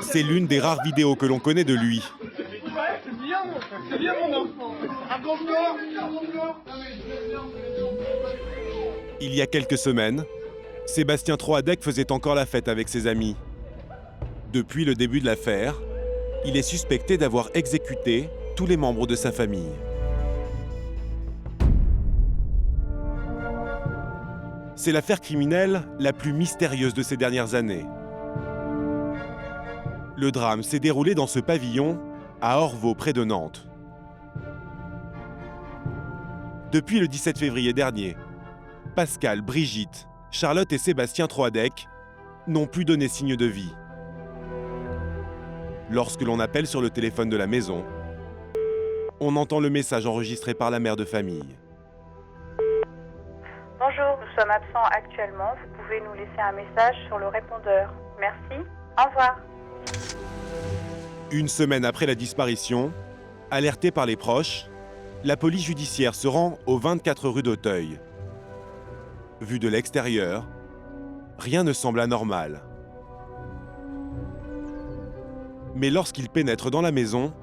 C'est l'une des rares vidéos que l'on connaît de lui. C'est bien mon enfant. Il y a quelques semaines, Sébastien Troadec faisait encore la fête avec ses amis. Depuis le début de l'affaire, il est suspecté d'avoir exécuté tous les membres de sa famille. C'est l'affaire criminelle la plus mystérieuse de ces dernières années. Le drame s'est déroulé dans ce pavillon à Orvault, près de Nantes. Depuis le 17 février dernier, Pascal, Brigitte, Charlotte et Sébastien Troadec n'ont plus donné signe de vie. Lorsque l'on appelle sur le téléphone de la maison, on entend le message enregistré par la mère de famille. Bonjour, nous sommes absents actuellement. Vous pouvez nous laisser un message sur le répondeur. Merci. Au revoir. Une semaine après la disparition, alertée par les proches, la police judiciaire se rend au 24 rue d'Auteuil. Vu de l'extérieur, rien ne semble anormal. Mais lorsqu'ils pénètrent dans la maison,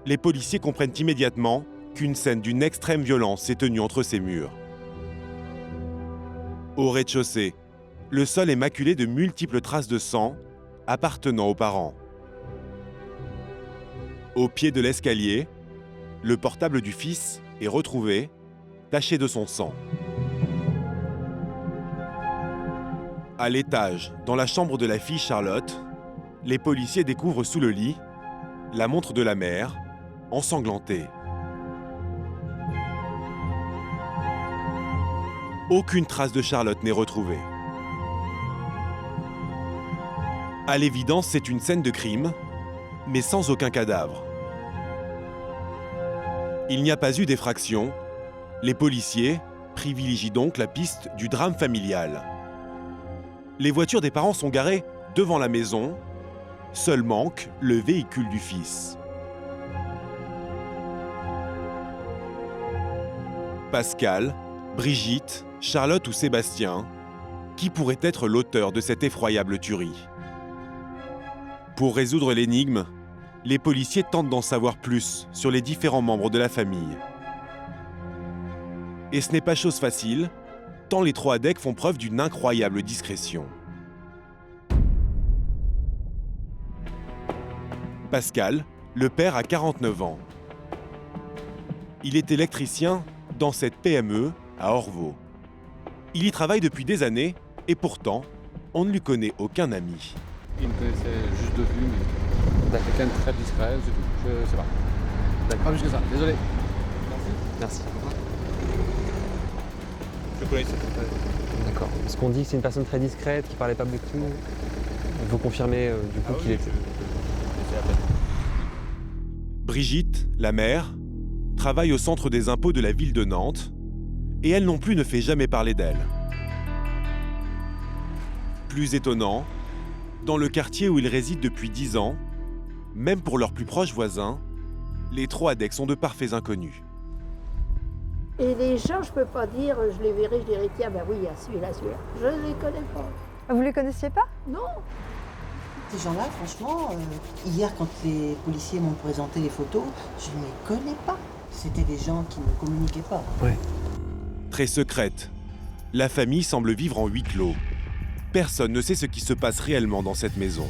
les policiers comprennent immédiatement qu'une scène d'une extrême violence s'est tenue entre ces murs. Au rez-de-chaussée, le sol est maculé de multiples traces de sang appartenant aux parents. Au pied de l'escalier, le portable du fils est retrouvé, taché de son sang. À l'étage, dans la chambre de la fille Charlotte, les policiers découvrent sous le lit la montre de la mère, ensanglantée. Aucune trace de Charlotte n'est retrouvée. À l'évidence, c'est une scène de crime, mais sans aucun cadavre. Il n'y a pas eu d'effraction. Les policiers privilégient donc la piste du drame familial. Les voitures des parents sont garées devant la maison. Seul manque le véhicule du fils. Pascal, Brigitte, Charlotte ou Sébastien, qui pourrait être l'auteur de cette effroyable tuerie? Pour résoudre l'énigme, les policiers tentent d'en savoir plus sur les différents membres de la famille. Et ce n'est pas chose facile, tant les Troadec font preuve d'une incroyable discrétion. Pascal, le père, a 49 ans. Il est électricien dans cette PME à Orvault. Il y travaille depuis des années et pourtant, on ne lui connaît aucun ami. Il me connaissait juste de vue, mais c'est quelqu'un de très discret, c'est tout. Je sais pas. Pas plus que ça, désolé. Merci. Je connaissais pas. D'accord. Parce qu'on dit que c'est une personne très discrète, qui parlait pas beaucoup. Vous confirmez du coup qu'il était. Brigitte, la mère, travaille au centre des impôts de la ville de Nantes et elle non plus ne fait jamais parler d'elle. Plus étonnant, dans le quartier où ils résident depuis 10 ans, même pour leurs plus proches voisins, les Troadec sont de parfaits inconnus. Et les gens, je peux pas dire, je les verrai, je dirais tiens, ben oui, il y a celui-là, celui-là. Je ne les connais pas. Vous les connaissiez pas? Non. Ces gens-là, franchement, hier quand les policiers m'ont présenté les photos, je ne les connais pas. C'était des gens qui ne communiquaient pas. Ouais. Très secrète, la famille semble vivre en huis clos. Personne ne sait ce qui se passe réellement dans cette maison.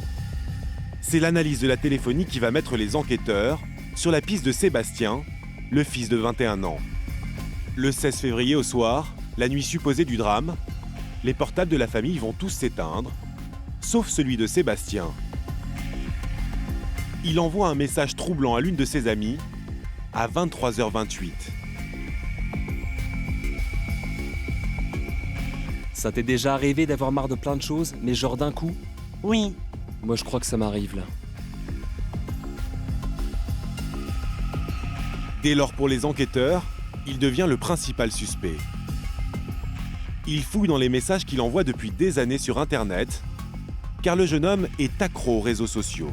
C'est l'analyse de la téléphonie qui va mettre les enquêteurs sur la piste de Sébastien, le fils de 21 ans. Le 16 février au soir, la nuit supposée du drame, les portables de la famille vont tous s'éteindre, sauf celui de Sébastien. Il envoie un message troublant à l'une de ses amies à 23h28. Ça t'est déjà arrivé d'avoir marre de plein de choses, mais genre d'un coup? Oui. Moi je crois que ça m'arrive là. Dès lors pour les enquêteurs, il devient le principal suspect. Il fouille dans les messages qu'il envoie depuis des années sur Internet, car le jeune homme est accro aux réseaux sociaux.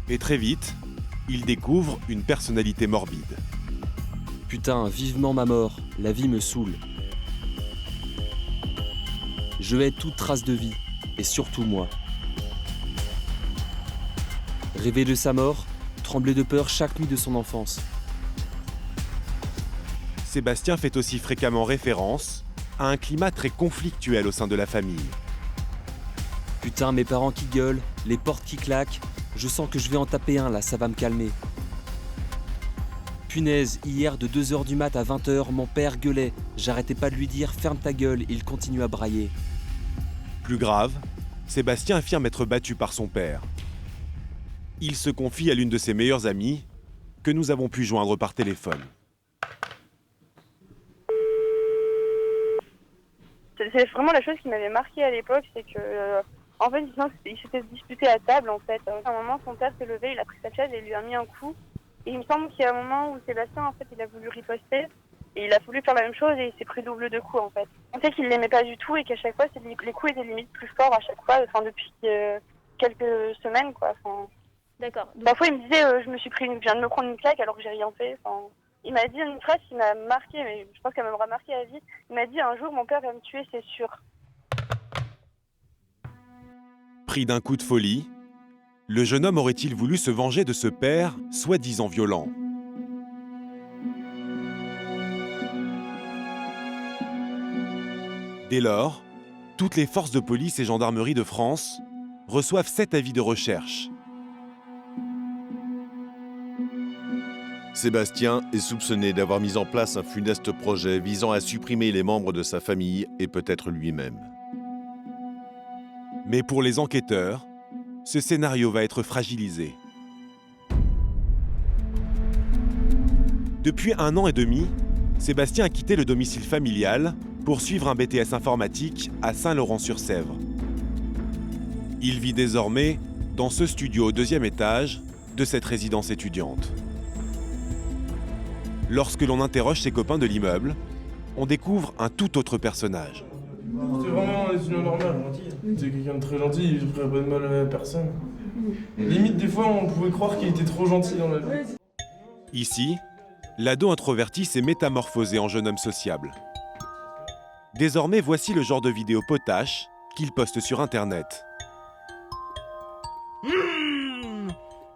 Et très vite, il découvre une personnalité morbide. Putain, vivement ma mort, la vie me saoule. Je hais toute trace de vie, et surtout moi. Rêver de sa mort, trembler de peur chaque nuit de son enfance. Sébastien fait aussi fréquemment référence à un climat très conflictuel au sein de la famille. Putain, mes parents qui gueulent, les portes qui claquent, je sens que je vais en taper un là, ça va me calmer. Punaise, hier de 2h du mat à 20h, mon père gueulait. J'arrêtais pas de lui dire « ferme ta gueule », il continue à brailler. Plus grave, Sébastien affirme être battu par son père. Il se confie à l'une de ses meilleures amies, que nous avons pu joindre par téléphone. C'est vraiment la chose qui m'avait marqué à l'époque, c'est que, en fait, il s'était disputé à table, en fait. À un moment, son père s'est levé, il a pris sa chaise et il lui a mis un coup. Et il me semble qu'il y a un moment où Sébastien, en fait, il a voulu riposter. Et il a voulu faire la même chose et il s'est pris double de coups, en fait. On sait qu'il l'aimait pas du tout et qu'à chaque fois, les coups étaient limite plus forts à chaque fois, enfin, depuis quelques semaines, quoi. Enfin, d'accord. Donc... Parfois, il me disait, je viens de me prendre une claque alors que j'ai rien fait. Enfin, il m'a dit une phrase qui m'a marqué, mais je pense qu'elle m'aura marqué à vie. Il m'a dit, un jour, mon père va me tuer, c'est sûr. Pris d'un coup de folie, le jeune homme aurait-il voulu se venger de ce père, soi-disant violent ? Dès lors, toutes les forces de police et gendarmerie de France reçoivent 7 avis de recherche. Sébastien est soupçonné d'avoir mis en place un funeste projet visant à supprimer les membres de sa famille et peut-être lui-même. Mais pour les enquêteurs, ce scénario va être fragilisé. Depuis 1 an et demi, Sébastien a quitté le domicile familial pour suivre un BTS informatique à Saint-Laurent-sur-Sèvre. Il vit désormais dans ce studio au 2e étage de cette résidence étudiante. Lorsque l'on interroge ses copains de l'immeuble, on découvre un tout autre personnage. C'est vraiment un étudiant normal, gentil. C'est quelqu'un de très gentil, il ne ferait pas de mal à personne. Limite, des fois, on pouvait croire qu'il était trop gentil dans la vie. Ici, l'ado introverti s'est métamorphosé en jeune homme sociable. Désormais, voici le genre de vidéo potache qu'il poste sur Internet.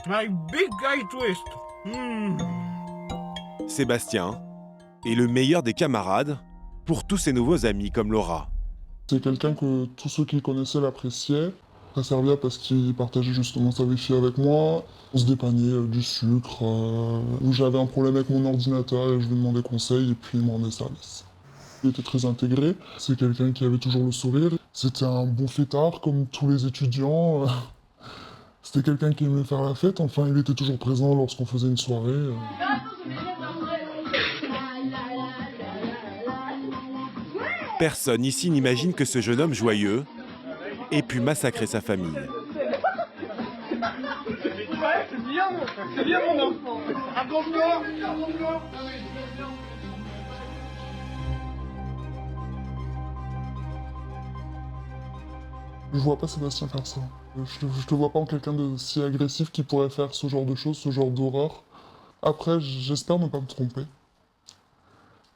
My big guy twist. Sébastien est le meilleur des camarades pour tous ses nouveaux amis comme Laura. C'est quelqu'un que tous ceux qui le connaissaient l'appréciaient. Très serviable parce qu'il partageait justement sa vie avec moi. On se dépannait du sucre. Où j'avais un problème avec mon ordinateur et je lui demandais conseil et puis il me rendait service. Il était très intégré. C'est quelqu'un qui avait toujours le sourire. C'était un bon fêtard comme tous les étudiants. C'était quelqu'un qui aimait faire la fête. Enfin, il était toujours présent lorsqu'on faisait une soirée. Personne ici n'imagine que ce jeune homme joyeux ait pu massacrer sa famille. C'est bien mon enfant. Raconte-moi. Je vois pas Sébastien faire ça. Je te vois pas en quelqu'un de si agressif qui pourrait faire ce genre de choses, ce genre d'horreur. Après, j'espère ne pas me tromper.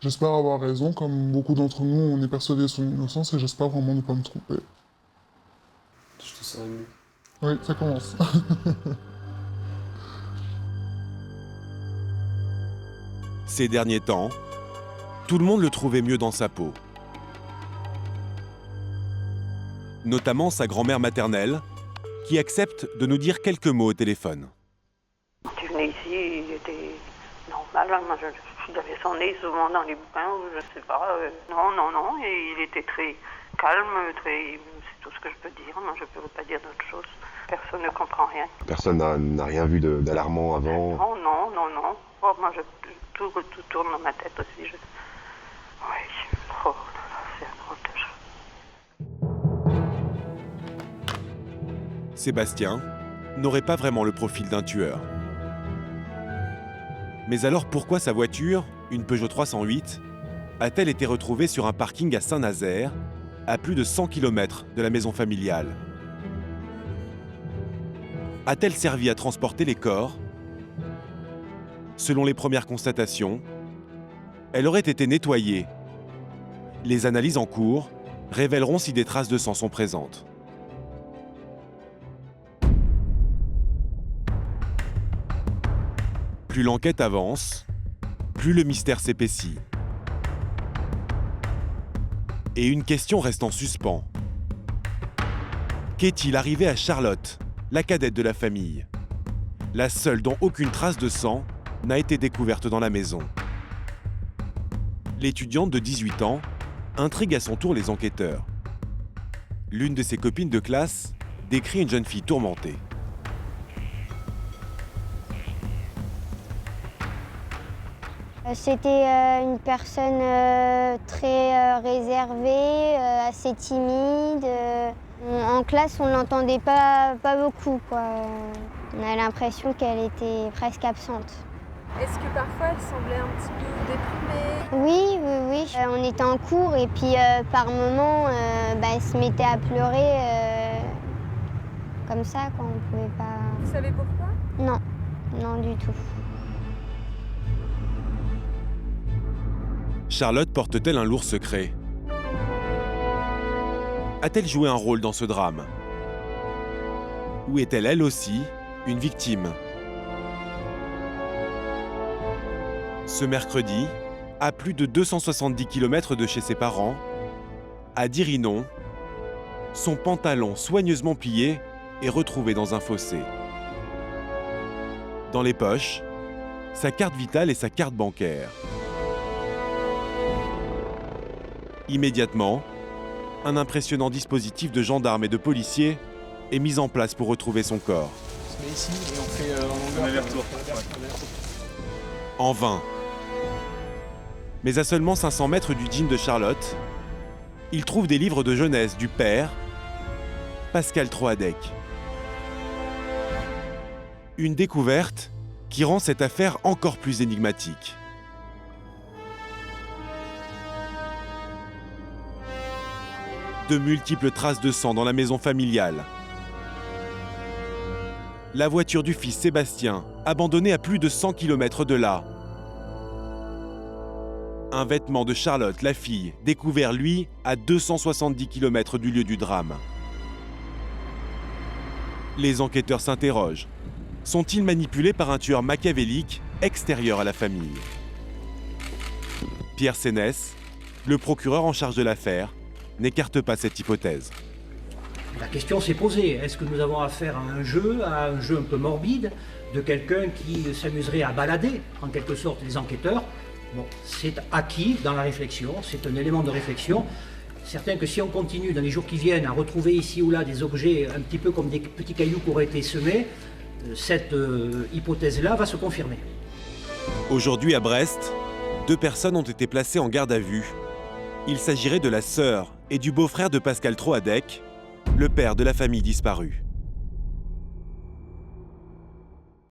J'espère avoir raison, comme beaucoup d'entre nous, on est persuadés de son innocence et j'espère vraiment ne pas me tromper. Je te sens ému. Oui, ça commence. Ces derniers temps, tout le monde le trouvait mieux dans sa peau. Notamment sa grand-mère maternelle, qui accepte de nous dire quelques mots au téléphone. Tu venais ici, il était normal, moi il avait son nez souvent dans les bouquins, je sais pas. Non, et il était très calme, c'est tout ce que je peux dire, moi je peux pas dire d'autre chose. Personne ne comprend rien. Personne n'a rien vu d'alarmant avant. Non. Oh, moi tout tourne dans ma tête aussi. Oui, oh là là, c'est un drôle de chose. Sébastien n'aurait pas vraiment le profil d'un tueur. Mais alors pourquoi sa voiture, une Peugeot 308, a-t-elle été retrouvée sur un parking à Saint-Nazaire, à plus de 100 km de la maison familiale? A-t-elle servi à transporter les corps? Selon les premières constatations, elle aurait été nettoyée. Les analyses en cours révéleront si des traces de sang sont présentes. Plus l'enquête avance, plus le mystère s'épaissit. Et une question reste en suspens. Qu'est-il arrivé à Charlotte, la cadette de la famille? La seule dont aucune trace de sang n'a été découverte dans la maison. L'étudiante de 18 ans intrigue à son tour les enquêteurs. L'une de ses copines de classe décrit une jeune fille tourmentée. C'était une personne très réservée, assez timide. En classe, on ne l'entendait pas beaucoup, quoi. On a l'impression qu'elle était presque absente. Est-ce que parfois elle semblait un petit peu déprimée? Oui. On était en cours et puis par moments, elle se mettait à pleurer comme ça, quand on pouvait pas... Vous savez pourquoi? Non du tout. Charlotte porte-t-elle un lourd secret? A-t-elle joué un rôle dans ce drame? Ou est-elle elle aussi une victime? Ce mercredi, à plus de 270 km de chez ses parents, à Dirinon, son pantalon soigneusement plié est retrouvé dans un fossé. Dans les poches, sa carte vitale et sa carte bancaire. Immédiatement, un impressionnant dispositif de gendarmes et de policiers est mis en place pour retrouver son corps. On se met ici et on fait un aller-retour. En vain. Mais à seulement 500 mètres du jean de Charlotte, il trouve des livres de jeunesse du père, Pascal Troadec. Une découverte qui rend cette affaire encore plus énigmatique. De multiples traces de sang dans la maison familiale. La voiture du fils Sébastien, abandonnée à plus de 100 km de là. Un vêtement de Charlotte, la fille, découvert lui à 270 km du lieu du drame. Les enquêteurs s'interrogent. Sont-ils manipulés par un tueur machiavélique extérieur à la famille? Pierre Sénès, le procureur en charge de l'affaire, n'écarte pas cette hypothèse. La question s'est posée, est-ce que nous avons affaire à un jeu un peu morbide, de quelqu'un qui s'amuserait à balader, en quelque sorte, les enquêteurs? Bon, c'est acquis dans la réflexion, c'est un élément de réflexion. Certain que si on continue dans les jours qui viennent à retrouver ici ou là des objets un petit peu comme des petits cailloux qui auraient été semés, cette hypothèse-là va se confirmer. Aujourd'hui à Brest, 2 personnes ont été placées en garde à vue. Il s'agirait de la sœur et du beau-frère de Pascal Troadec, le père de la famille disparue.